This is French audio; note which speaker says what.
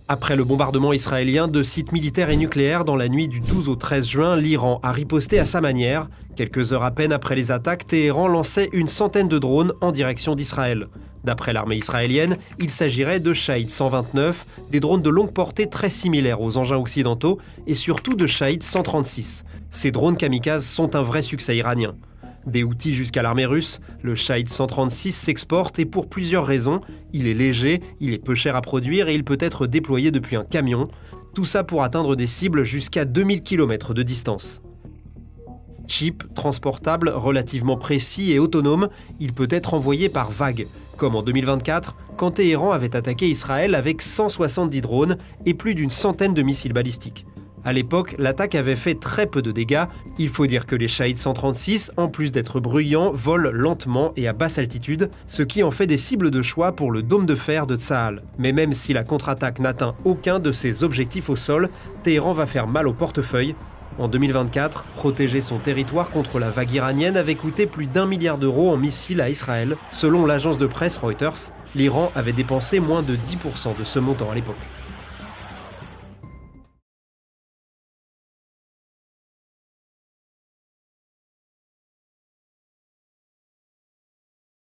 Speaker 1: Après le bombardement israélien de sites militaires et nucléaires dans la nuit du 12 au 13 juin, l'Iran a riposté à sa manière. Quelques heures à peine après les attaques, Téhéran lançait une centaine de drones en direction d'Israël. D'après l'armée israélienne, il s'agirait de Shahed 129, des drones de longue portée très similaires aux engins occidentaux, et surtout de Shahed 136. Ces drones kamikazes sont un vrai succès iranien. Des Houthis jusqu'à l'armée russe, le Shahed 136 s'exporte et pour plusieurs raisons. Il est léger, il est peu cher à produire et il peut être déployé depuis un camion. Tout ça pour atteindre des cibles jusqu'à 2000 km de distance. Cheap, transportable, relativement précis et autonome, il peut être envoyé par vagues, comme en 2024, quand Téhéran avait attaqué Israël avec 170 drones et plus d'une centaine de missiles balistiques. À l'époque, l'attaque avait fait très peu de dégâts. Il faut dire que les Shahed 136, en plus d'être bruyants, volent lentement et à basse altitude, ce qui en fait des cibles de choix pour le dôme de fer de Tsahal. Mais même si la contre-attaque n'atteint aucun de ses objectifs au sol, Téhéran va faire mal au portefeuille. En 2024, protéger son territoire contre la vague iranienne avait coûté plus d'1 milliard d'euros en missiles à Israël. Selon l'agence de presse Reuters, l'Iran avait dépensé moins de 10% de ce montant à l'époque.